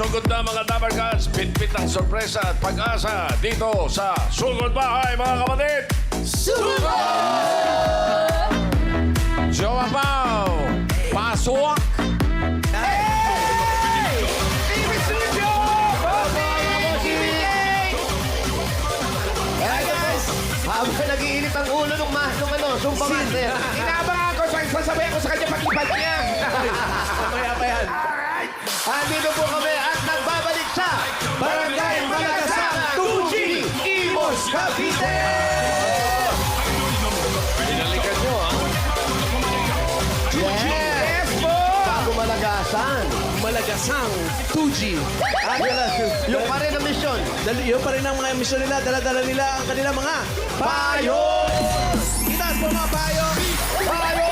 Sugod na mga Dabarkats, pitpit ang sorpresa at pag-asa dito sa Sugod Bahay, mga kapatid! Sugod! Jowa Pao, pasok! Habang nag-iinit ang ulo ng Zumba Master. Inabangan ko, sasabay ako sa kanya pag-ibad niya. Mamaya pa yan. Andito po kami at nagbabalik sa Barangay Malagasang 2G Imos Cavite! Pinalikan nyo, ha? Yes! Bago Malagasan. Malagasang 2G. At yung pa rin ang misyon. Yun pa rin ang mga misyon nila. Dala-dala nila ang kanilang mga Payo! Itaas po mga payo. Payo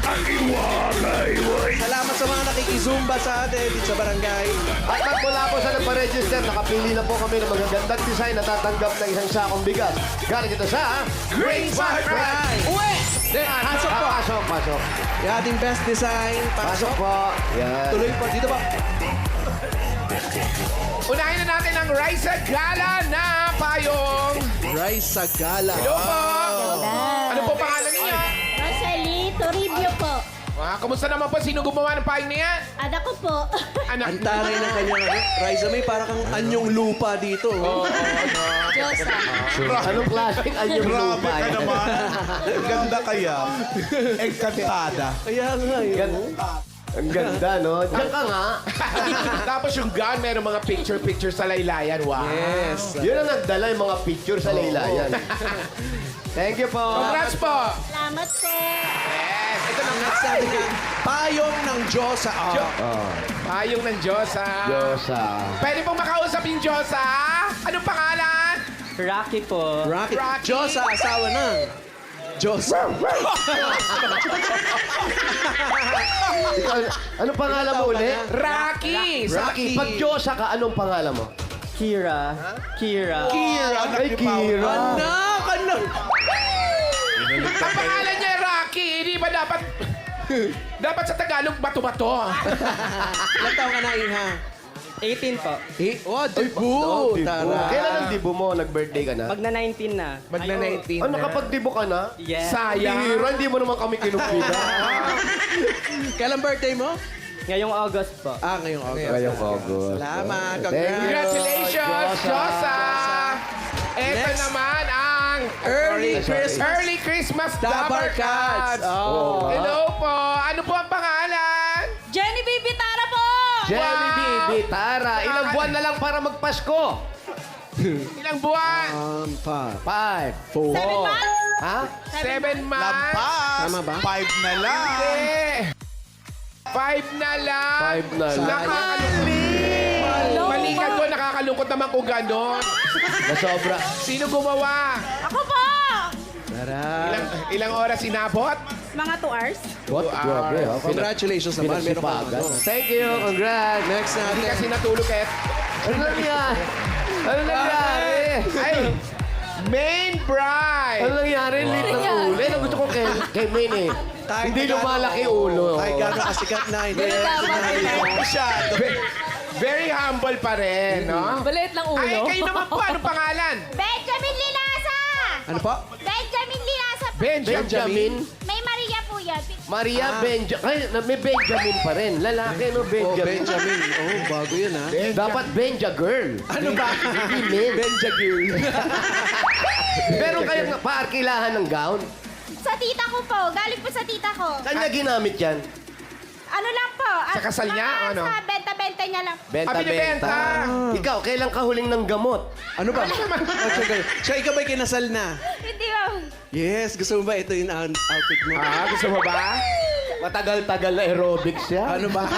ang iwagayway! Salamat sa mga nakikizumba sa atin dito sa barangay. At magmula po sa nagpa-register, nakapili na po kami ng magagandang design na tatanggap ng isang sakong bigas. Galing ito sa Great Smart Prize! Uwi! Pasok po. Pasok. Yung ating best design. Pasok po. Yan. Tuloy po. Dito po. Unahin na natin ang Rice at Gala na payong. Rice sa gala. Hello po. Ano po pangalan niyo? Rosalie Toribio po. Kamusta naman po? Sino gumawa ng payong na yan? Anak ko po. Anak Ang taray ng kanyang Rice may parang kang anyong lupa dito. Diyosa. Anong klaseng anyong lupa? Grabe ka naman. Ganda kaya. Encantada. Kaya nga yun. Ang ganda, no? Diyan ka nga. Tapos yung gun, meron mga picture sa laylayan. Wow. Yes. Yun ang nagdala yung mga picture sa laylayan. Thank you po. Congrats po. Salamat po. Yes. Ito na nga. Sabi nga, payong ng Diyosa. Payong ng Diyos, ha? Diyosa. Pwede pong makausap yung Diyos, ha? Anong pangalan? Rocky po. Rocky. Rocky. Diyosa, asawa ng Diyos. Ikaw, anong pangalan mo uli? Rocky. Rocky. Pag Diyosa ka, anong pangalan mo? Kira. Kira. Ay, Kira. Anak! Anak! Ang pangalan niya, Rocky. Hindi ba dapat... dapat sa Tagalog, bato-bato. Ilang taong ka na, Iha? 18 po. Oh, dibu! Tara. Kailan ang dibo mo? Nag-birthday ka na? Magna 19 na. Magna-19 Ano, nakapag-dibo ka na? Yes. Sayang. Hira, hindi mo naman kami kinumpida. Kailan birthday mo? Ngayong August po. Ngayong August. Ngayong August. Salamat. Thank you. Congratulations, Diyosa. Ito Next. naman ang Early Christmas. Early Christmas Dabarkats. Dabarkats. Oh. Hello po. Ano po ang pangalan? Jenny Bibitara po. Jenny Bibi, Tara. Ilang buwan na lang para magpasko? Ilang buwan? 5. 5, 4. 7 months? Ha? 7 months. Lampas. Tama ba? 5 na lang. Hindi. 5 na lang. 5 na lang. Nakakalungkot. Mali ka doon. Nakakalungkot naman kung gano'n. Nasobra. Sino gumawa? Ako po. Tara. Ilang oras inabot? Mga 2 hours. What? Grabe, ha? Congratulations naman. Meron ka Pinagsipagan. Thank you. Congrats. Next Hindi natin. kasi natulog kahit... Ano nangyari? Ano nangyari? Ay! Main bride! Ano nangyari? Late ng ulo. Yan ang gusto ko kay Maine eh. Hindi lumalaki ulo. Ay, gano'n kasikat na. Hindi. Masyado. Very humble pa rin, no? Balit lang Ay, kayo naman po. Anong pangalan? Benjamin Linasa. Ano po? Benjamin Linasa po. Benjamin. May Maria po yan. Maria Benjamin. Ay, may Benjamin pa rin. Lalaki, no? Oh, Benjamin. Benjamin. Oh, bago yun, ha? Dapat Benja girl. Ano ba? Hindi men. Benja girl. Meron kayong paarkilahan ng gown? Sa tita ko po. Galing po sa tita ko. Saan niya ginamit yan? Ano lang po? Sa kasal niya, mga ano? Sa benta-benta niya lang. Binibenta. Ikaw, kailan ka huling ng gamot? Ano ba? Siya, ikaw ba'y kinasal na? Hindi ba? Yes. Gusto mo ba ito yung outfit mo? Gusto mo ba? Matagal-tagal na aerobics siya. Ano ba?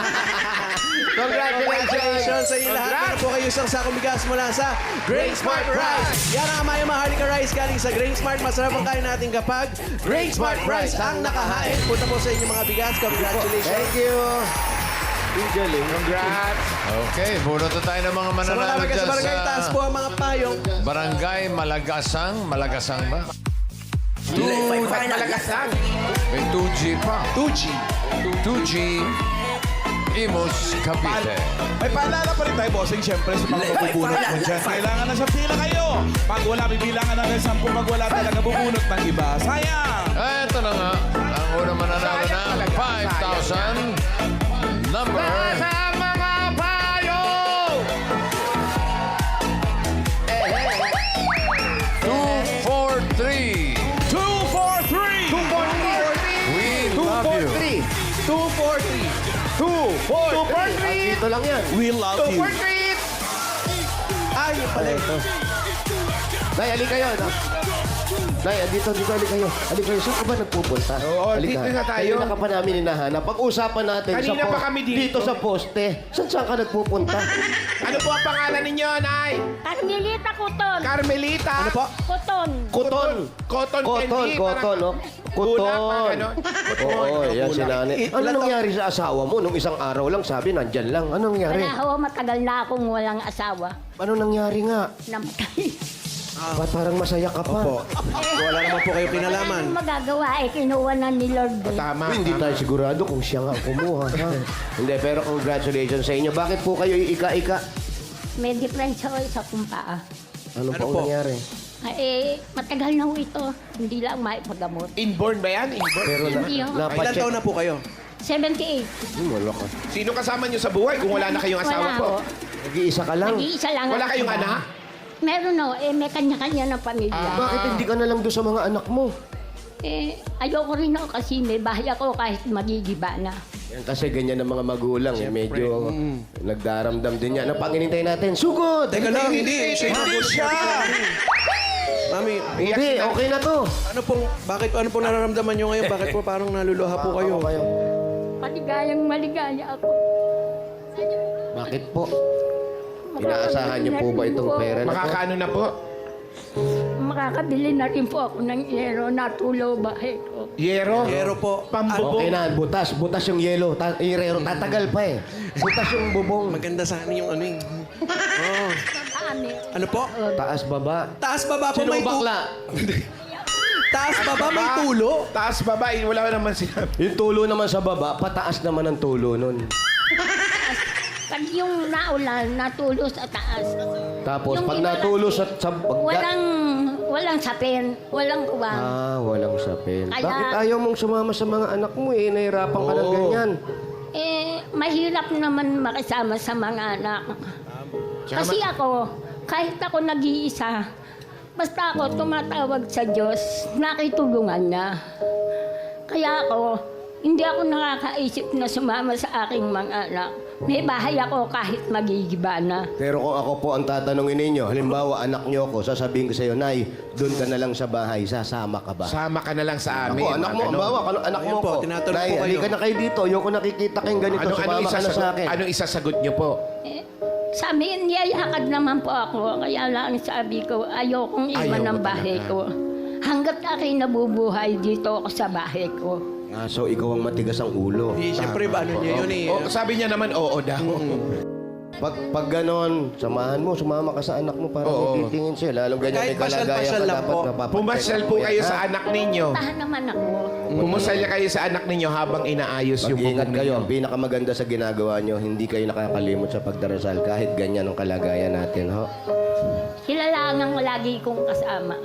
Congratulations! sa inyo lahat. Meron po kayo isang sakong bigas mula sa Grain Smart Rice. Yan ang Amaya Maharlika Rice galing sa Grain Smart. Masarap ang kain natin kapag Grain Smart Rice ang nakahain. Punta po sa inyo mga bigas. Congratulations. Thank you. Ang galing. Congrats. Okay, bunot na tayo ng mga Sa mga mananalo taga sa dyan barangay, taas po sa ang mga payong. Barangay Malagasang. Malagasang ba? Ba't malagas lang? May 2G pa. 2G. 2G, Imos, Cavite. May paalala pa rin tayo, bossing, siyempre, sa mga mabubunot mo dyan. Kailangan na sa pila kayo. Pag wala, bibilangan natin 10. Pag wala talaga, bubunot ng iba. Sayang! Ito na nga, ang unang mananalo ng 5,000. Number Sa mga payo! 243. 243! We love you. 243. Dito lang yan. We love you. Ay, yung pala ito. Nay, alin kayo. Nay, dito, alin kayo. Alin kayo. Saan ka ba nagpupunta? Oo, Halika. dito na tayo. Kanina ka pa namin hinahanap. Pag-usapan natin Kanina pa kami dito. sa poste. Saan ka nagpupunta? Ano po ang pangalan ninyo, Nay? Carmelita Kuton. Carmelita. Ano po? Kuton. Cotton. Cotton candy. Cotton, no? Tulak, parang Cotton. ganon. Oo, yan si nanay. Ano nangyari sa asawa mo? Nung isang araw lang, sabi, nandyan lang. Ano nangyari? Wala ho, matagal na akong walang asawa. Ano nangyari nga? Namatay. Ba't parang masaya ka pa? Opo. Wala naman po kayo kinalaman. Ano magagawa eh, kinuha na ni Lord. eh. Tama. Hindi tayo sigurado kung siya nga ang kumuha. Ha? Hindi, pero congratulations sa inyo. Bakit po kayo ika-ika? May difference ho sa kumpaa. Ano po po? ang nangyari? Matagal na ho ito. Hindi lang maipagamot. Inborn ba yan? Inborn? Pero Hindi ho. Ilan napacheck. taon na po kayo? 78. Wala ka. Sino kasama nyo sa buhay kung wala na kayong asawa Wala po? ho. Nag-iisa ka lang. Nag-iisa lang. Wala ako. kayong anak? Meron ho. May kanya-kanya ng pamilya. Bakit hindi ka na lang doon sa mga anak mo? Ayoko rin ako kasi may bahay ako kahit magigiba na. Yan kasi ganyan ang mga magulang. Medyo nagdaramdam din yan. Ang panginintay natin, sugod! Teka lang, hindi. Hindi siya. Mami, Hindi, okay na to. ano pong nararamdaman nyo ngayon? Bakit po parang naluluha po kayo? Maligayang maligaya ako. Bakit po? Inaasahan niyo po ba itong pera na to? Makakaano na po? Makakabili na rin po ako ng yero na tulo bahay ko. Yero? Pero po, Pambubong? Okay na, butas. Butas yung yelo. Irero, tatagal pa eh. Butas yung bubong. maganda sana yung ano yung... Oh. Marami. Ano po? Taas baba. Taas baba po Sino may bakla? Taas baba may tulo. Taas baba, wala naman sinabi. Yung tulo naman sa baba, pataas naman ang tulo nun. Pag yung naulan, natulo sa taas. Tapos, Yung pag iba natulo kasi, sa Walang sapin, walang kuwang. walang sapin. Kaya- Bakit ayaw mong sumama sa mga anak mo eh? Nahirapan ka ng ganyan. Mahirap naman makisama sa mga anak. Kasi ako, kahit ako nag-iisa, basta ako tumatawag sa Diyos, nakitulungan niya. Kaya ako, hindi ako nakakaisip na sumama sa aking mga anak. May bahay ako kahit magigiba na. Pero kung ako po ang tatanungin ninyo, halimbawa anak niyo ako, sasabihin ko sa iyo, Nay, doon ka na lang sa bahay, sasama ka ba? Sama ka na lang sa amin. Ako, anak mo, Ganon. halimbawa, anak mo Ayun po, ko. tinatanong Nay, po kayo. halika na kayo dito. Ayoko nakikita kayong ganito. Sumama ka na sa akin. Anong isasagot nyo po? Sa amin, niyayakad naman po ako. Kaya lang sabi ko, ayokong Ayaw iwan mo ng bahay talaga. ko. Hanggat ako'y nabubuhay dito ako sa bahay ko. So, ikaw ang matigas ang ulo. Di, siyempre ba ano niya yun eh. Oh, sabi niya naman, oo daw. Pag ganon, samahan mo, sumama ka sa anak mo para Oo. titingin siya. Lalong ganyan Kahit may kalagayan pasyal-pasyal ka lang dapat po. napapantay. Pumasyal po kayo sa anak ninyo. Tahan naman ako. Pumusal kayo sa anak ninyo habang inaayos yung Mag-ingat bubong kayo. ninyo. Ang pinakamaganda sa ginagawa nyo, hindi kayo nakakalimot sa pagdarasal kahit ganyan ang kalagayan natin. Ho? Sila lang ang lagi kong kasama.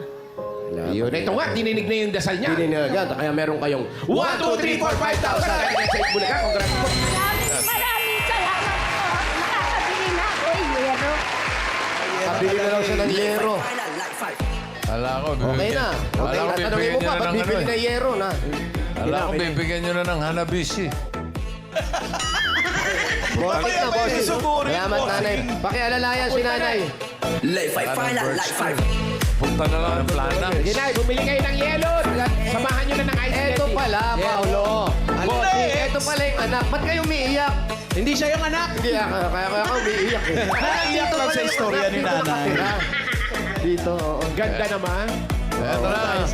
Yun. Ito nga, dininig na yung dasal niya. Pininagan, kaya meron kayong 1, 2, 3, 4, 5,000. Kaya sa Bulaga, congrats po. Maraming salamat po. Nakakabili na ako yero. Pabili na lang siya ng yero. Ala ko, Okay na. Okay na. Tanungin mo pa, ba't bibili na yero na? Ala ko, bibigyan nyo na ng hanabishi. Bakit na, boss? Sugurin, Salamat, boss. nanay. Pakialalayan si nanay. Punta na lang ng plana. Ginay, bumili kayo ng yelo. Samahan nyo na ng ice Eto candy. pala, Paolo. Bossing, eto pala yung anak. Ba't kayo umiiyak? Hindi siya yung anak. Hindi, kaya ako umiiyak eh. Naiiyak lang sa istorya ni nanay. Dito, oo. Ganda naman. Eto na.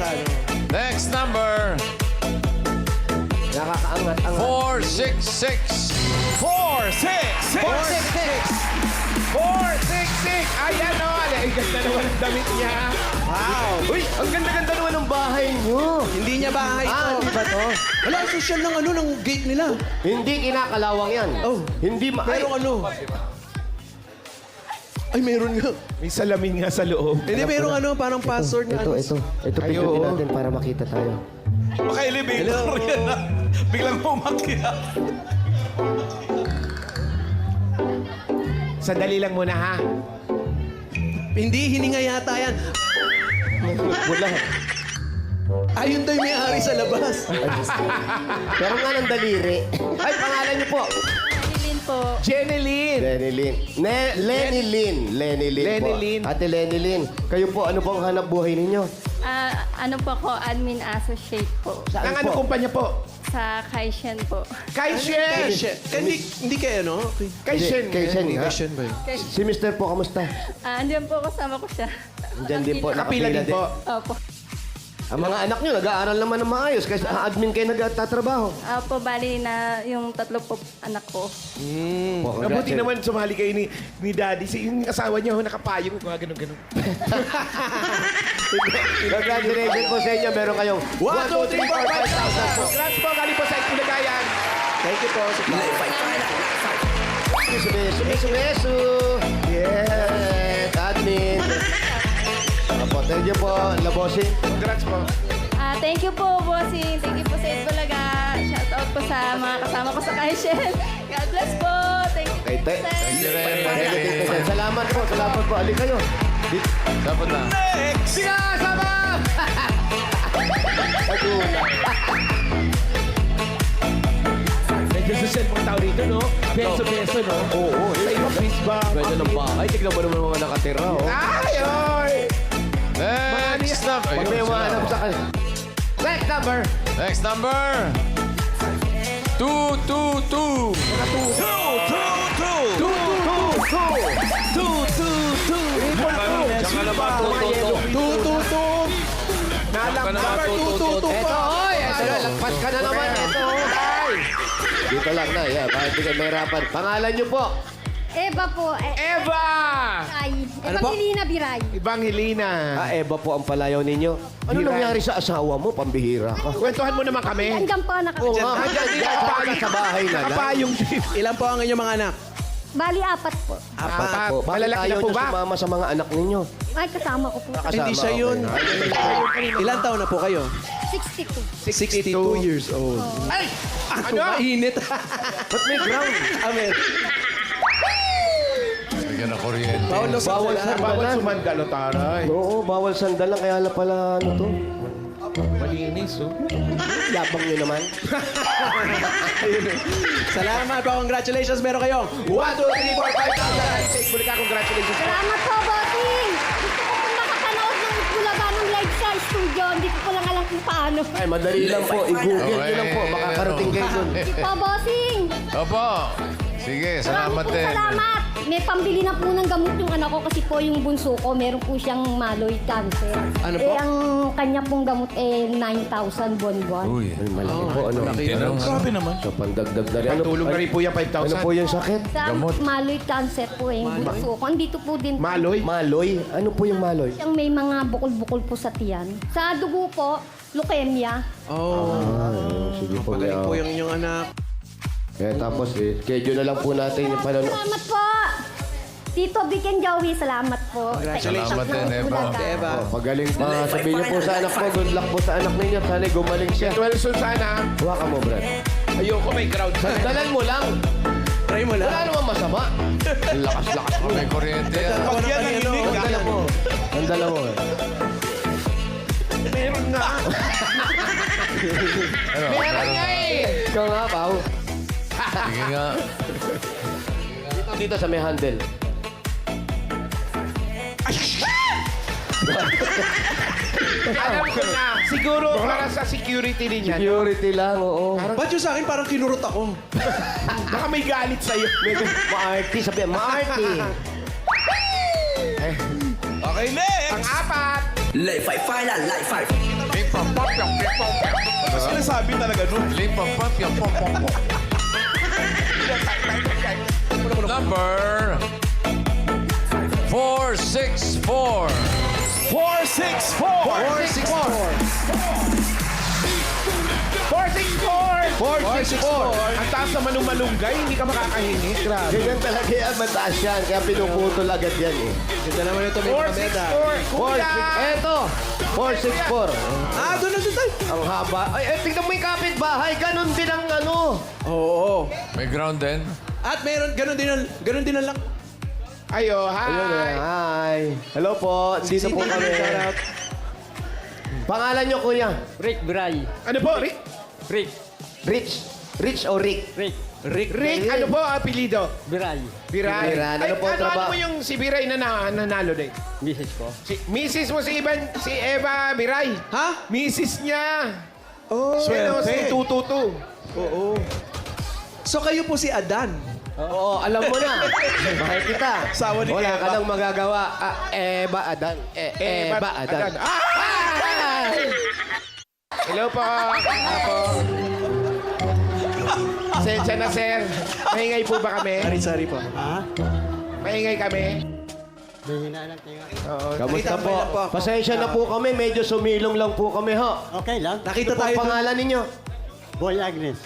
Next number, Nakakaangat ang 466. 4, 6, 6. 4, 6, 6. Bossing! Ayan o! Ay, ganda naman ang damit niya. Wow! Uy, ang ganda-ganda naman ng bahay niyo. Hindi niya bahay to. Hindi ba to? Wala, social ng ng gate nila. Hindi kinakalawang yan. Oh. Hindi Merong ano. Ay, meron nga. May salamin nga sa loob. Hindi, merong parang password na ano. Ito pindutin natin para makita tayo. Maka-elevator yan ah. Biglang umakyat. Sandali lang muna ha. Hindi, hininga yata yan. Wala. Ayun daw yung may-ari sa labas. Pero nga ng daliri. Ay, pangalan niyo po. Lilin po. Jeneline! Lenny Lynn. Lenny Lynn. Lenny Lynn po. Lenny Lynn. Ate Lenny Lynn. Kayo po, ano pong hanap buhay ninyo? Ano po ako, admin associate po. Saan Ang ano po? kumpanya po? Sa Kaishen po. Kaishen! Hindi kayo, no? Kaishen! Kay Shen, ha? Kaishen ba yun? Si Mr. po, kamusta? Andiyan po, kasama ko siya. Diyan din po. Kapila din po. Opo. Ang mga anak nyo, nag-aaral naman ng maayos kasi admin kayo nagtatrabaho. Opo, bali na yung 3 po anak ko. Mabuti naman sumali kayo ni Daddy. Yung asawa niya, nakapayong, mga ganun-ganun. Congratulations po sa inyo. Meron kayong 1, 2, 3, 4, 5,000 po. Congrats po, galing po sa Itulagayan. Thank you po. Sumesu. Yes, admin. Apo, thank you po, Labosing. Congrats po. Thank you po, bossing. Thank you po sa Itbulaga. Shout out po sa mga kasama ko sa Kaishen. God bless po. Thank you. Kay Te. Thank you rin. Salamat po, salamat po. Alik kayo. Dapat na. Siga, sama! Medyo social pong tao rito, no? Beso-beso, no? Oo. Sa iba, please ba? Ganda ng bahay. Tignan mo naman mga nakatira, oh. Ay, oy! Next number. Pag may umahanap sa kanila. Next number. Next number. 222. Tsaka naman 222. Number 222 Ito, po. oy! Ito na, lagpas ka na naman. Ito, ay! Dito lang na, yeah. Bakit di kayo mahirapan? Pangalan niyo po. Eva po. Eva! Biray. Ano po? Evangelina Biray. Ibang Helena. Eva po ang palayaw ninyo. Ano Biray. nangyari sa asawa mo? Pambihira ka. Kwentuhan mo naman kami. Andyan po, Oo nga, Diyan diyan sa bahay na lang. Nakapayong din. Ilan po ang inyong mga anak? Bali, 4 po. Apat. Po, bakit Malalaki na ayaw po niyo ba? sumama sa mga anak ninyo? Ay, kasama ko po. Kasama, Hindi siya okay. yun. Ilan taon na po kayo? 62. 62 years old. Ay! Ano? Mainit. Ba't may ground? Amen. Bigyan ng kuryente. Bawal Bawal sandalan. sumandalo, taray. Oo, bawal sandalan. Kaya na pala ano to. Malinis, oh. Yabang niyo naman. Salamat po. Congratulations. Meron kayong 1, 2, 3, 4, 5,000. Take Bulaga, congratulations. Salamat po, bossing. Gusto ko pong makapanood ng Bulaga ng live sa studio. Hindi ko po lang alam kung paano. Ay, madali lang po. I-google niyo lang po. Makakarating kayo dun. Sige po, bossing. Opo. Sige, salamat Maraming din. po salamat. May pambili na po ng gamot yung anak ko kasi po yung bunso ko, meron po siyang maloid cancer. Ano po? Ang kanya pong gamot 9,000 buwan-buwan. Uy. Ay, malaki po. Ano? Grabe naman. So, pandagdag na rin. Ano, Tulong na rin po yung ano 5,000. po yung sakit? Sa maloid cancer po yung bunso ko. Andito po din po Maloy? Maloy? Ano po yung maloy? siyang may mga bukol-bukol po sa tiyan. Sa dugo po, leukemia. Oh. Sige po. Magaling po Leo. yung inyong anak. Tapos, schedule na lang po natin yung panonood. Salamat po! Tito Vic and Joey, salamat po. Congratulations. Salamat din, Eva. Eva. Pagaling pa. Sabihin niyo po sa anak ko, good luck po sa anak ninyo. Sana gumaling siya. Wilson, sana. Huwag mo, Brad. Ayoko, may crowd. Dalan mo lang. Try mo Wala lang. naman masama. Ang lakas-lakas mo. May kuryente yan. Pag yan ang inig, Ang dala mo. Ang dala mo. Meron nga. Ano? Meron nga eh. Ikaw nga, Pao. Sige nga. Dito sa may handle. Alam ko na. Siguro para sa security din yan. Security lang, oo. Ba't yung sa akin parang kinurot ako? Baka may galit sa'yo. Ma-arty, sabihan, ma-arty. Okay, next! Pang-apat. Ping-pong-pop, ping-pong-pop. Ano sinasabi talaga nun? Ping-pong-pop, ping-pong-pop. Number 422. 464. 464! 464. Ang taas naman ng malunggay, hindi ka makakahingi. Grabe. Ganyan talaga yan, mataas yan. Kaya pinuputol agad yan eh. Ganda naman ito, may mga meta. 464! Kuya! Eto, 464. Doon na tayo. Ang haba. Ay, tignan mo yung kapitbahay. Ganon din ang ano. Oo. May ground din. At meron, ganun din ang lang. Ayo, hi! Ayun eh. Hi. Hello po. Dito po kami. Shoutout. Pangalan nyo, kuya? Rick Bray. Ano po, Rick? Rick. Rich. Rich o Rick? Rick. Rick, ano po ang apelido? Bray. Biray. Biray. Ano po ang trabaho? Ano mo yung si Biray na nanalo din? Message ko. Mrs. mo si Eva Biray. Ha? Mrs. niya. Oh. Ano, si Tututu. Oo. So kayo po si Adan. Oo, alam mo na. Bakit kita? Sawa ni Wala Eva. ka nang magagawa. Eva Adan. Eva Adan. Hello po. Sensya na, sir. Maingay po ba kami? Sorry po. Maingay kami? Kamusta Nakita po? mo na po ako. Pasensya na po kami. Medyo sumilong lang po kami, ho. Okay lang. Nakita Ano po tayo ang doon. pangalan ninyo? Boy Agnes.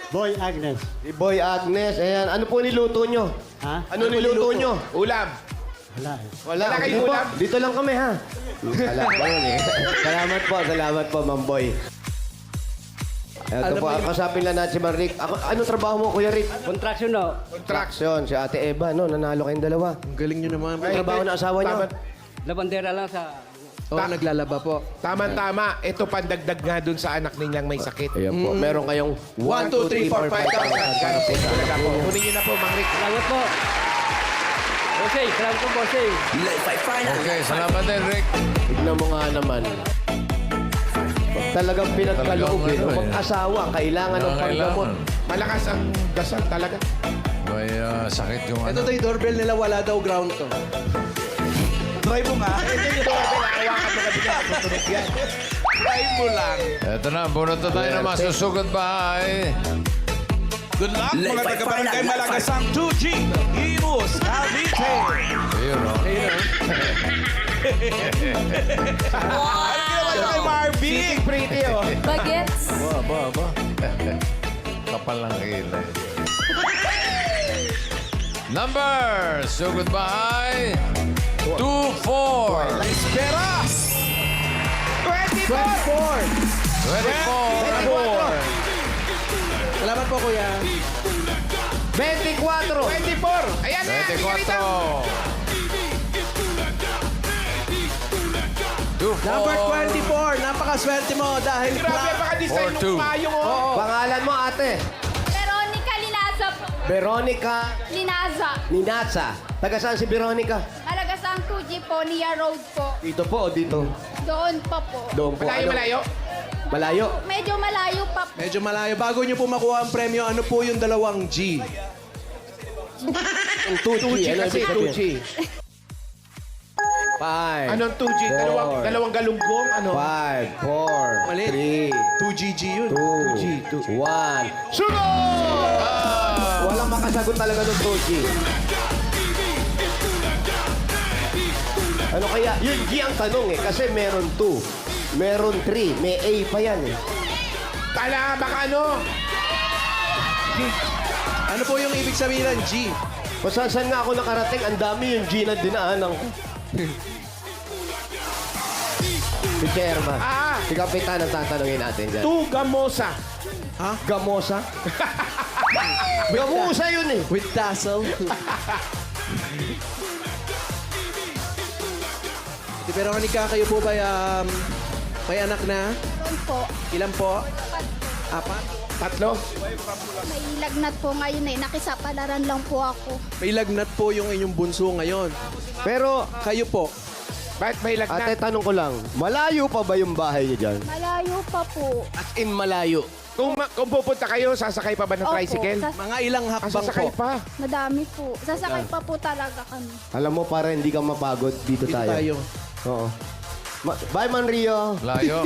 Boy Agnes. Si Boy Agnes. Ayan. Ano po niluto nyo? Ha? Ano niluto nyo? Ulam. Wala eh. Wala. Wala kayong Dito po. ulam? Dito lang kami, ha? Salamat po, Ma'am Boy. Ito Ano po, ba yung- kasapin lang natin si Ma'am Rick. Ano trabaho mo, Kuya Rick? Contraction no. Traction. Si Ate Eva, no? Nanalo kayong dalawa. Ang galing nyo naman. Ang trabaho ng asawa niyo? Labandera lang sa... Oo, naglalaba po. Tama-tama. Ito pandagdag nga dun sa anak ninyang may sakit. Ayan po. Meron kayong 1, 2, 3, 4, 5,000. Talaga po. Kunin niyo na po, Mang Rick. Salamat po. Bossing, salamat po, bossing. Okay, salamat din, Rick. Tignan mo nga naman. Talagang pinagkaloob Talagang eh. ano eh. Mag-asawa, kailangan ng panggamot. Malakas ang dasal talaga. May sakit yung Ito ano. tayo, doorbell nila, wala daw ground to. Try mo nga. Try mo lang. Ito na, bunot na tayo ng masusugod bahay. Good luck, mga taga-barangay Malagasang 2G. Imus, Cavite. Ayun, no? Ano ginawa niyo kay Marvin? Pretty, oh. Bagets. Ba. Kapal ng kilay. Number! Sugod bahay. 24. Esperas. 24! 24. Salamat po, kuya. 24! 24! Ayan na! 24. Number 24, napakaswerte mo dahil Grabe, baka design 4-2. ng payong, oh. Pangalan mo, ate? Veronica Linaza po. Veronica Linaza. Ninatsa. Taga saan si Veronica? Malagasang 2G po, Nia Road po. Dito po o dito? Doon pa po. Doon po. Malayo, Ano? malayo. Malayo. Medyo malayo pa po. medyo malayo. Bago nyo po makuha ang premyo, ano po yung dalawang G? Yung 2G. 2G Ano kasi, ibig sabihin? 2G. 5. Anong 2G? Dalawang galunggong? Ano? 5, 4, Mali. 3, 2GG yun. 2, 1. Sunod! Walang makasagot talaga ng 2G. Ano kaya? Yun G ang tanong eh. Kasi meron 2. Meron 3. May A pa yan eh. Kala, baka ano? Ano po yung ibig sabihin ng G? Kung saan nga ako nakarating, ang dami yung G na dinaanan ko. Si Chairman. Si Kapitan ang tatanungin natin dyan. Gamosa. Gamosa? Gamosa yun eh. With tassel. Si Veronica, kayo po ba may anak na? Doon po. Ilan po? 4? 3. May lagnat po ngayon eh. Nakisapalaran lang po ako. May lagnat po yung inyong bunso ngayon. Pero, Kayo po, Bakit may lagnat? ate, tanong ko lang, malayo pa ba yung bahay niyo dyan? Malayo pa po. As in malayo. Kung pupunta kayo, sasakay pa ba ng Opo, tricycle? mga ilang hakbang Sasakay po? pa. Madami po. Sasakay pa po talaga kami. Alam mo, para hindi ka mapagod, dito Dito tayo. tayo. Oo. Bye, Man Rio. Layo.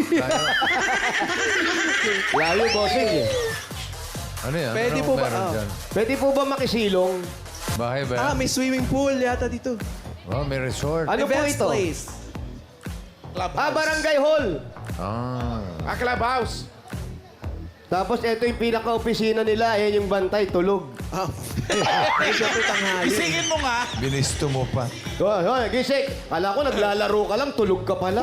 Layo, bossing eh. Ano yan? Pwede Anong po ba? meron dyan? Pwede po ba makisilong? Bahay ba yan? May swimming pool yata dito. Oh, may resort. Ano po Events ito? place. Barangay Hall. Ah, clubhouse. Tapos ito yung pinaka-opisina nila. Ayan yung bantay, tulog. Ah. Ay, syempre tanghali. Isingin mo nga. Binisto mo pa. Hoy, gising. Kala ko naglalaro ka lang, tulog ka pala.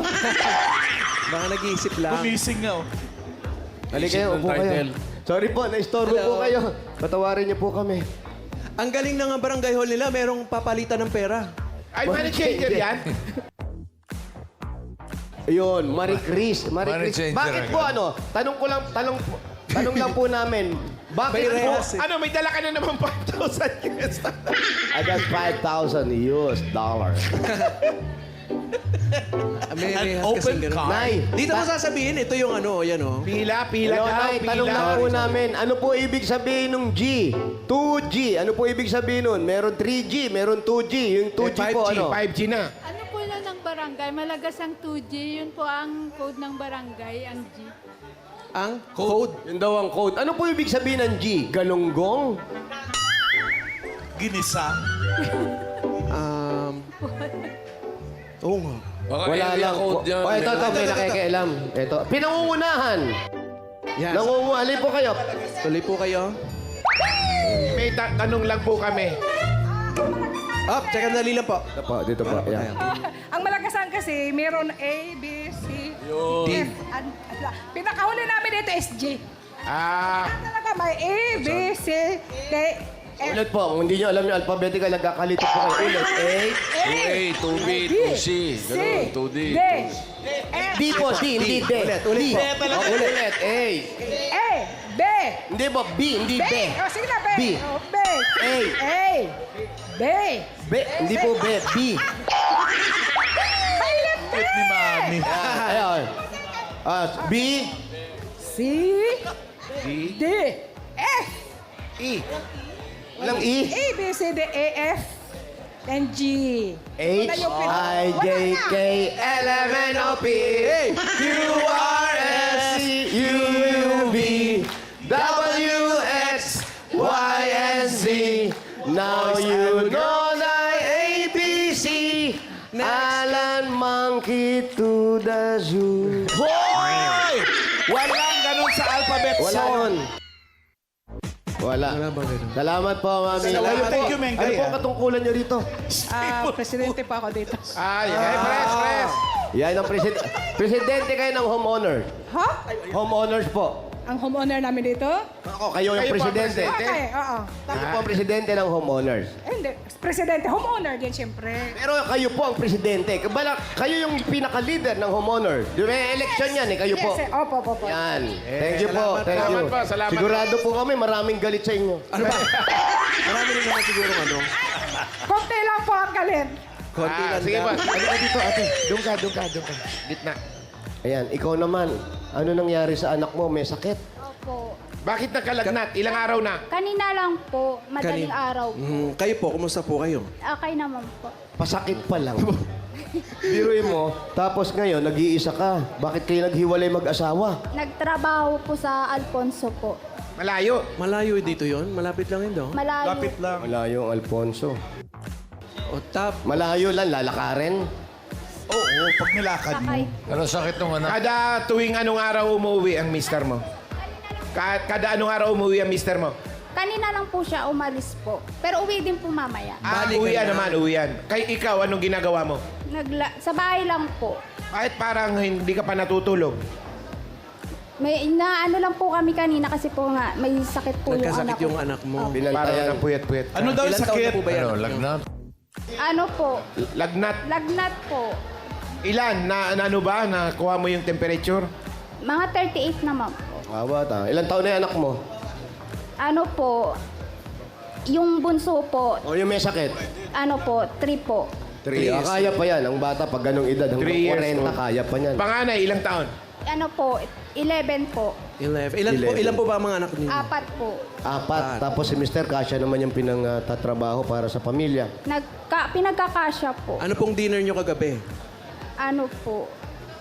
Baka nag-iisip lang. Gumising nga. Oh. Halika kayo, upo kayo. Sorry po, naistorbo po kayo. Patawarin niyo po kami. Ang galing ng barangay hall nila, merong papalitan ng pera. Ay, money changer yan. Ayun, Marie Chris. Marie Money Chris. changer Bakit po agad. ano? Tanong lang po namin. Bakit po? Bayrehas eh. Ano, may dala ka na naman 5,000 US. I got 5,000 US dollars. May An rehas open kasing ganun. car. Nay, Dito mo sasabihin, ito yung ano, yan oh. Pila Hello, daw, Nay, pila. tanong lang po namin, ano po ibig sabihin ng G? 2G. Ano po ibig sabihin nun? Meron 3G, meron 2G. Yung 2G po, 5G, ano? 5G na. Ano po lang ng barangay? Malagas ang 2G. Yun po ang code ng barangay, ang G. Ang code. Yun daw ang code. Ano po ibig sabihin ng G? Galunggong? Ginisa. Oo nga. Wala lang. Oh, ito, may nakikialam. Ito. Pinangungunahan. Yan. Nangunguhalin po kayo. Tuloy po kayo. May tanong lang po kami. Up, check ang dali lang po. Dito po, dito po. Ayan. Ang Malagasan kasi, meron A, B, C, F. Pinakahuli namin dito is G. Ah, Talaga may A, B, C, D, F. Ulit po, kung hindi nyo alam yung alphabetical, nagkakalito po kayo. Ulit. A, 2A, 2B, 2C. Ganun, 2D. D, F, D po, D, hindi D. Ulit po. Oh, ulit. A. A, B, Hindi po, B, hindi B. B. O, sige na, B. B. O, B. A. A, B. B, hindi po B, B. Cute ni Mami. Ayan. B, C, D, F. E. walang E. A, B, C, D, E, F, and G. H, I, J, K, L, M, N, O, P, Q, R, S, T, U, V, W, X, Y, and Z. Now you know na A, B, C. Alan Monkey to the zoo. Hoy! Walang ganun sa alphabet Wala song. nun. Wala. Wala ba ganun? Salamat po, Mami. Salamat. Thank you, Mengay, Ano po ah. katungkulan nyo rito? Presidente pa ako dito. Ay, press. Yan ang presidente kayo ng homeowner. Ha? Homeowners po. Ang homeowner namin dito? Ako, kayo yung Kayo po ang presidente. presidente. Okay, oo. Kayo po ang presidente ng homeowners. Hindi, presidente, homeowner din siyempre. Pero kayo po ang presidente. Kayo yung pinaka-leader ng homeowner. May election yan eh, kayo po. Yes, opo. Yan. Thank you po. Thank Salamat you. po, salamat. Sigurado po kami, maraming galit sa inyo. Ano ba? Marami rin naman siguro ano. Konti lang po ang galit. Konti lang Sige ba? daw. Ano ka dito, ate? Doon ka. Gitna. Ayan, ikaw naman. Ano nangyari sa anak mo? May sakit? Opo. Bakit nagkalagnat? Ilang araw na? Kanina lang po, madaling araw po. Kayo po, kumusta po kayo? Okay naman po. Pasakit pa lang. Biruin mo, tapos ngayon, nag-iisa ka. Bakit kayo naghiwalay mag-asawa? Nagtrabaho po sa Alfonso po. Malayo. Malayo dito yon, malapit lang yun daw. Malayo. Lapit lang. Malayo ang Alfonso. O tap, Malayo lang, lalakarin. Oo, pag nilakad mo. Sakay. Ano sakit ng anak? Kada tuwing anong araw umuwi ang mister mo? Kada anong araw umuwi ang mister mo? Kanina lang po siya umalis po. Pero uwi din po mamaya. Balik Uwian ka na. naman, uwian. Kay ikaw, anong ginagawa mo? Sa bahay lang po. Kahit parang hindi ka pa natutulog. May inaano lang po kami kanina kasi po nga may sakit po yung nagkasakit anak ko. yung anak mo. Parang Binantayan. ng puyat-puyat. Ano daw Ilan taon sakit? na po ba yan? Ano, lagnat? Ano po? Lagnat. Lagnat po. Ilan? Ano ba? Nakuha mo yung temperature? Mga 38 naman po. Bata. Ilang taon na yung anak mo? Ano po? Yung bunso po, O yung may sakit? ano po, 3 po. 3 years. Kaya pa yan. Ang bata pag ganong edad, hanggang 3 years 40, old. kaya pa yan. Panganay, ilang taon? Ano po, 11 po. 11. Ilan po ba ang mga anak niyo? 4 po. 4. Tapos si Mr. Kasya naman yung pinang-tatrabaho para sa pamilya. Pinagkakasya po. Ano pong dinner niyo kagabi? Ano po,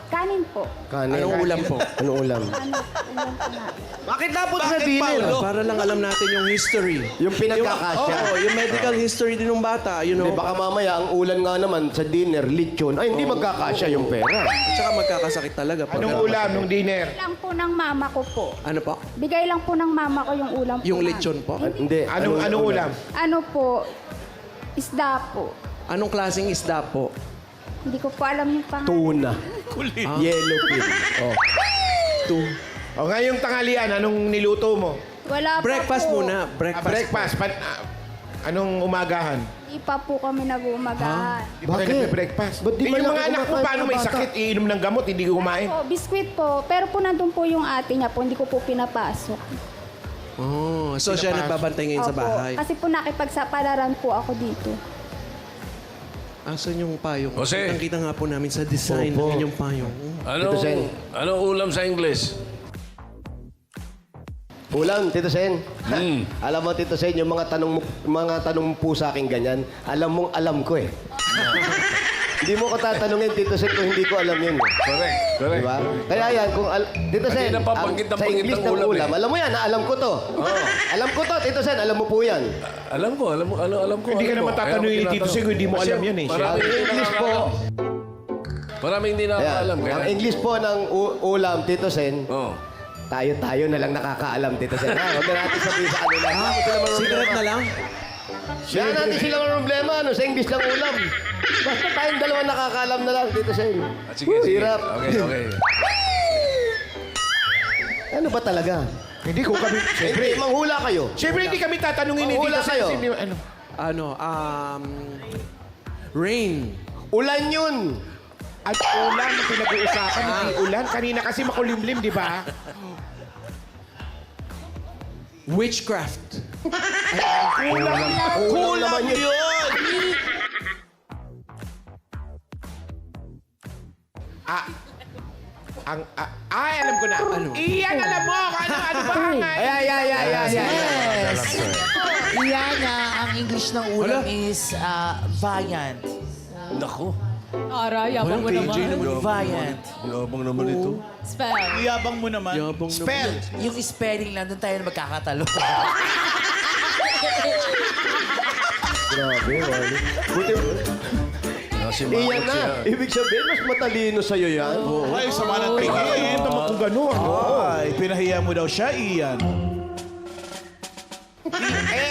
Kanin po. Kanin. Anong ulam po? Anong ulam? Ano, ulam po na. Bakit dapat sa Bakit, dinner? Paolo? Para lang alam natin yung history. Yung pinagkakasya. Oo, yung medical history din ng bata. You know, Baka mamaya, ang ulan nga naman sa dinner, lechon. Ay, hindi magkakasya yung pera. tsaka magkakasakit talaga. Anong ulam nung dinner? Bigay lang po ng mama ko po. Ano po? Bigay lang po ng mama ko yung ulam po. Yung na. lechon po? Hindi. Anong ulam? Ano po? Isda po. Anong klaseng isda po? Hindi ko po alam yung pangalan. Tuna. Yellowfin. Oh. O ngayong tanghalian, anong niluto mo? Wala Breakfast pa po. muna. Breakfast. Breakfast. Anong umagahan? Hindi pa po kami nag-uumagahan. Di ba kayo nagbe-breakfast? Ba't di Eh, ba yung mga lang anak mo, kumakain paano ng may bata? sakit, iinom ng gamot, hindi kumain? Po, biskwit po. Pero po nandun po yung ate niya po. Hindi ko po pinapasok. Oh, so siya nagbabantay ngayon sa Opo. bahay. Kasi po nakipagsapalaran po ako dito. Asan yung payong? Jose. Kita nga po namin sa design Opo. ng inyong payong. Tito Sen. Anong ulam sa English? Ulam, Tito Sen. Alam mo, Tito Sen, yung mga tanong po sa akin ganyan, alam ko eh. Hindi mo ko tatanungin, Tito Sen, kung hindi ko alam yun. Correct. Correct. Diba? Kaya yan, kung Tito Sen, Kanina pa banggit na sa banggit English ang ng ulam ulam, eh. alam mo yan, alam ko to. Alam ko to, Tito Sen, alam mo po yan. Alam ko. Hindi ka alam naman ko. tatanungin ni Kaya ako Tito Sig, hindi mo Kasi alam yan eh. Maraming Ang hindi English po, Maraming hindi ayan, nakakaalam. ang English po ng ulam, Tito Sen, Oh. tayo na lang nakakaalam, Tito Sen. Huwag na natin sabihin sa kanila. Hindi sila marunong Secret na lang? Kaya natin sila ng problema, ano, sa English lang ulam. Basta tayong dalawa nakakaalam na lang, Tito Sen. Sige, sige. Hirap. Okay. Ano ba talaga? Hindi ko kami... Siyempre, manghula kayo. Siyempre, hindi kami tatanungin ni Mahula Tito Sig. kayo. Ano? Rain. Ulan yun. At ulan na pinag-uusapan, hindi ulan. Kanina kasi makulimlim, di ba? Witchcraft. Kulang yun. Alam ko na. Iyan, alam mo. Ano ba ang... Yes. Iyan ang English ng ulam is viand. Naku. Ara, yabang mo naman. Viand. Yabang naman ito. Spell. Iyabang mo naman. Yabang Spell. Yung spelling lang, doon tayo magkakatalo. Grabe, Wally. Buti, iyan na. Ibig sabihin, mas matalino sa'yo yan. Ay, sama ng tingin. Tama kung gano'n. Ay, pinahiya mo daw siya, Ian.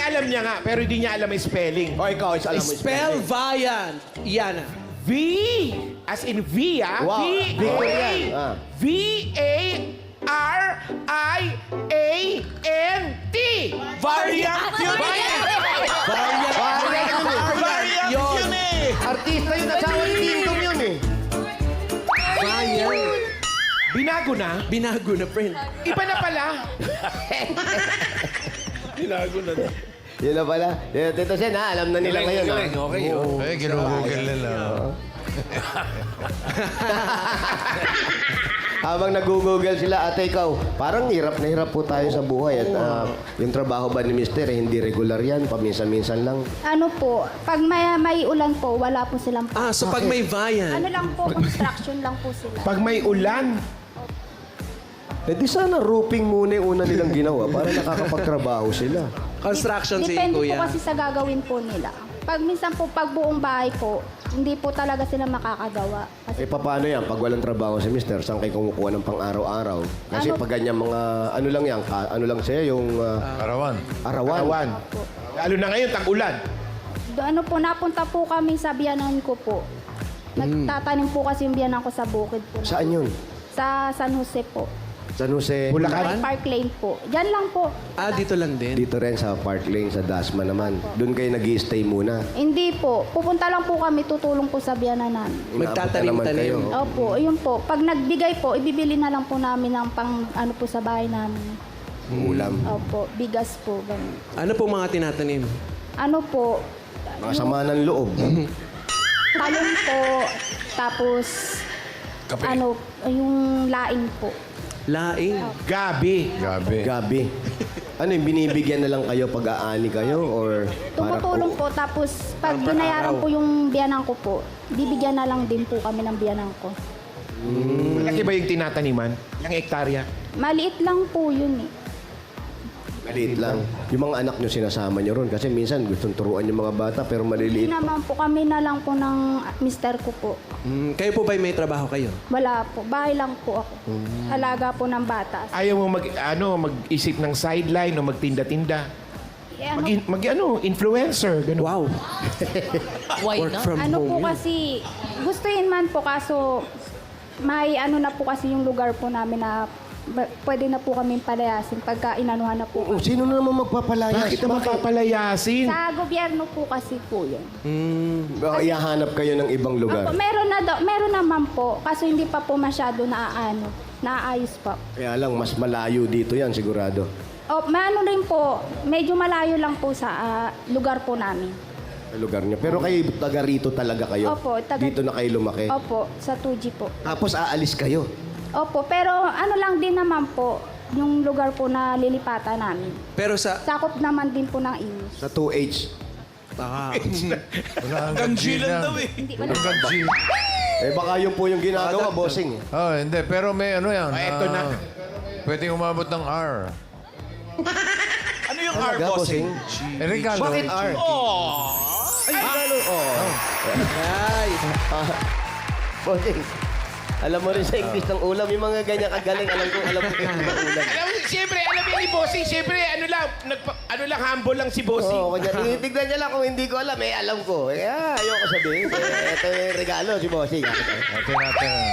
Alam niya nga, pero hindi niya alam yung spelling. O, ikaw, alam mo. Spell Viant. Iana. V, as in V, Wow, Victorian. V-A-R-I-A-N-T. Variant yun eh! Variant yun eh! Artista yun, asawa ni Tindong yun eh. Binago na? Binago na, friend. Iba na pala. Binago na. Yun na pala. Tito Sen, ha? Alam na nila ngayon, ha? Okay. Eh, ginugugol nila. Habang nag-google sila, ate ikaw, parang hirap na hirap po tayo sa buhay. At yung trabaho ba ni Mister, hindi regular yan, paminsan-minsan lang. Ano po, pag may ulan po, wala po silang So pag may Viant. Ano lang po, construction lang po sila. Pag may ulan, Eh di sana roofing muna yung una nilang ginawa para nakakapagtrabaho sila. Construction si Depende po Kuya. kasi sa gagawin po nila. Pag minsan po, pag buong bahay po, hindi po talaga sila makakagawa. Kasi Eh paano yan? Pag walang trabaho si Mister, saan kayo kumukuha ng pang-araw-araw? Kasi Ano? pag ganyan mga, ano lang yan, ano lang siya, yung Arawan. arawan. awan. Lalo na ngayon, tag-ulan. ano po, napunta po kami sa biyanan ko po. Nagtatanim po kasi yung biyanan ko sa bukid po. Saan yun? Sa San Jose po. San Jose. Bulacan? Park Lane po. Diyan lang po. Dito lang din. Dito rin sa Park Lane, sa Dasma naman. Doon kayo nag-i-stay muna. Hindi po. Pupunta lang po kami, tutulong po sa biyanan namin. Magtatanim-tanim. Opo, yun po. Pag nagbigay po, ibibili na lang po namin ng pang ano po sa bahay namin. Ulam. Opo, bigas po, ganun. Ano po mga tinatanim? Ano po, Mga sama ng loob. talong po, tapos Kape. ano, yung laing po. Laing. Gabi. Gabi. Ano yung binibigyan na lang kayo pag aani kayo? Or para Tumutulong po, tapos pag binayaran po yung biyanan ko po, bibigyan na lang din po kami ng biyanan ko. Laki ba yung tinataniman? Ilang hektarya? Maliit lang po yun eh. Maliit lang. Yung mga anak nyo sinasama nyo ron. Kasi minsan gustong turuan yung mga bata pero Hindi maliliit. naman po, kami na lang po ng mister ko po. Kayo po ba may trabaho kayo? Wala po, bahay lang po ako. Alaga po ng bata. Ayaw mo mag-isip ng sideline o magtinda-tinda? Eh, ano, Influencer, gano'n. Wow. Why Work not? from ano home po yun. kasi, gustuin man po kaso may ano na po kasi yung lugar po namin na pwede na po kami palayasin pagka inanuhan na po. Oh, sino na naman magpapalaya? Bakit naman papalayasin? Sa gobyerno po kasi po yun. Baka ihahanap kayo ng ibang lugar. Opo, meron naman po, kaso hindi pa po masyado naaayos pa. Kaya lang, mas malayo dito yan, sigurado. O, ano rin po, medyo malayo lang po sa lugar po namin. Sa lugar niyo. Pero kayo, taga rito talaga kayo? Opo, Dito na kayo lumaki? Opo, sa 2G po. Tapos aalis kayo? Opo, pero ano lang din naman po, yung lugar po na lilipatan namin. Pero sa... Sakop naman din po ng Imus. Sa 2H? Hanggang G lang daw eh. Hindi wala. Eh baka yun po yung ginagawa, bossing. Oh, hindi. Pero may ano yan. Eto na. Pwedeng umabot ng R. Ano yung R, Talaga, bossing? Eh, regalo. Bakit R? Ay, regalo. Nice. Bossing, alam mo rin sa English ng ulam, yung mga ganyan kagaling, alam ko ng ulam. Alam mo, siyempre, alam yan ni Bossing, siyempre, ano lang, humble lang si Bossing. Oo, kanya, tinitignan niya lang kung hindi ko alam, alam ko. Ayoko sabihin. Ito yung regalo si Bossing.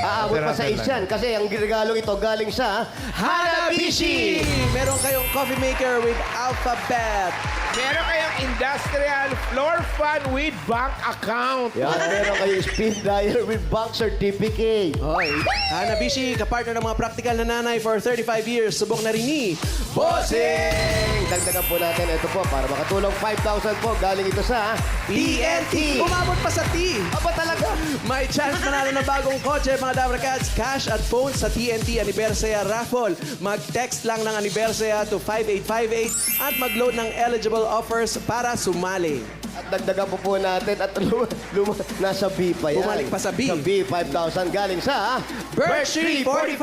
Aabot pa sa Asian kasi ang regalong ito galing sa Hanabishi! Meron kayong coffee maker with alphabet. Meron kayong industrial floor fan with bank account. Yan, meron kayo spin dryer with bank certificate. Hoy, Hanabishi, kapartner ng mga practical na nanay for 35 years. Subok na rin ni Bossing! Dagdagan po natin ito po para makatulong 5,000 po galing ito sa TNT! Umabot pa sa T! Aba talaga? May chance manalo ng bagong kotse, mga Dabra Cats, cash at phone sa TNT Anniversary Raffle. Mag-text lang ng Anniversary to 5858 at mag-load ng eligible offers para sumali. At dagdagan po natin at nasa B pa yan. Bumalik pa sa B. Sa B, 5,000 galing sa Birch Tree 45!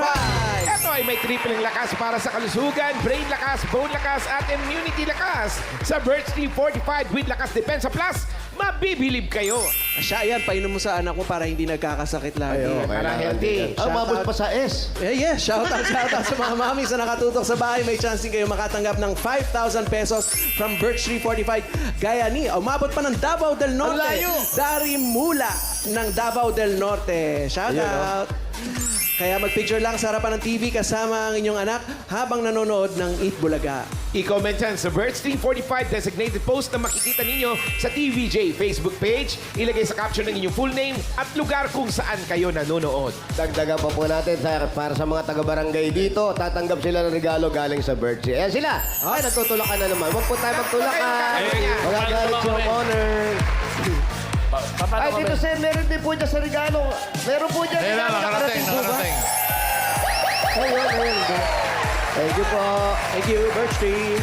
Ito ay may tripleng lakas para sa kalusugan, brain lakas, bone lakas, at immunity lakas. Sa Birch Tree 45 with Lakas Depensa Plus, mabibilib kayo. Asya, yan, painom mo sa anak mo para hindi nagkakasakit lagi. Para healthy. Mabot pa sa S. Yes, shout out sa mga mami sa nakatutok sa bahay. May chance din kayo makatanggap ng 5,000 pesos from Birch Tree 45. Gaya ni, umabot pa ng Davao del Norte. Ang layo. Dari Mula ng Davao del Norte. Shout out. Kaya mag-picture lang sa harapan ng TV kasama ang inyong anak habang nanonood ng Eat Bulaga. I-comment yan sa Birch Tree 45 designated post na makikita ninyo sa TVJ Facebook page. Ilagay sa caption ng inyong full name at lugar kung saan kayo nanonood. Dagdagan pa po natin para sa mga taga-barangay dito. Tatanggap sila ng regalo galing sa Birch Tree. Ayan sila. Ay, nagtutulakan na naman. Huwag po tayo magtulakan. Magagalit yung honor. Ay, Tito Sen, meron din po dyan sa regalo. Meron po dyan. Ayun na, nakarating. Ayun. Thank you po. Thank you, Birch Tree.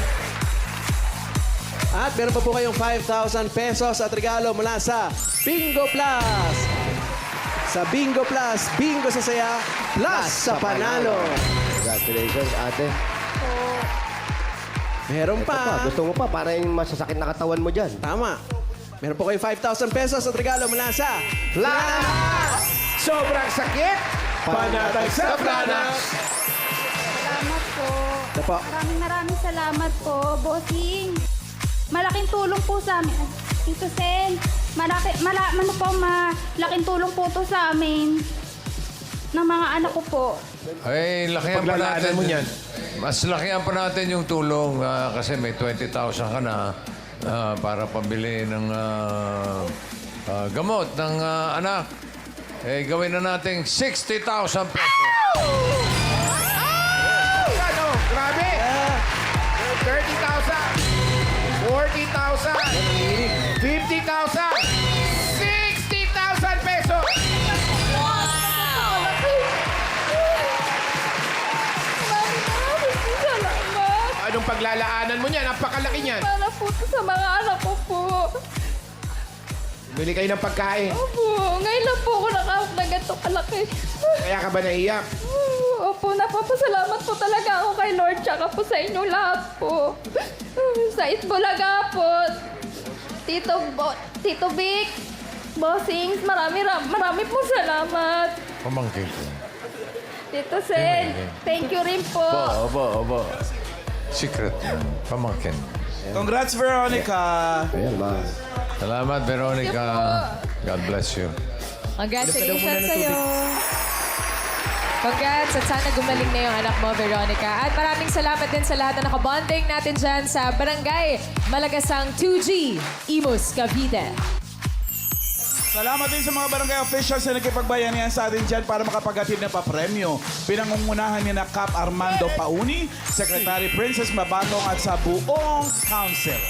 At meron pa po kayong 5,000 pesos at regalo mula sa Bingo Plus. Sa Bingo Plus, bingo sa saya, plus sa panalo. Congratulations, ate. Meron Ito pa, pa. gusto mo pa para yung masasakit na katawan mo dyan. Tama. Meron po kayo 5,000 pesos at regalo mula sa Planax! Sobrang sakit, panatag sa Planax! Salamat po. Ito po. Maraming salamat po, bossing. Malaking tulong po sa amin. Tito Sen, malaking tulong po to sa amin ng mga anak ko po. Ay, lakihan pa Paglalaanan natin. mo yan. Mas lakihan pa natin yung tulong kasi may 20,000 ka na para pambili ng gamot ng anak. Eh, gawin na natin 60,000 pesos. Ano? Grabe! 30,000! 40,000! 50,000! 60,000 pesos! Maraming salamat. Anong paglalaanan mo niyan? Napakalaki niyan. Para po sa mga anak ko po. Bili kayo ng pagkain. Opo, ngayon lang po ako nakahawak na ganito kalaki. Kaya ka ba naiyak? Opo, napapasalamat po talaga ako kay Lord tsaka po sa inyo lahat po. Sa Itbulaga po, Tito Vic, Bossings, marami po salamat. Pamangkin ko. Tito Sen, thank you rin po. Obo. Secret yan. Pamangkin. Congrats, Veronica. Ayan, ma. Salamat, Veronica. God bless you. Congratulations sa'yo. Congrats at sana gumaling na yung anak mo, Veronica. At maraming salamat din sa lahat na nakabonding natin dyan sa Barangay Malagasang 2G, Imus, Cavite. Salamat din sa mga barangay officials na nagkipagbayanihan sa atin dyan para makapaghatid na papremyo. Pinangungunahan ni na Cap Armando Pauni, Secretary Princess Mabatong at sa buong council.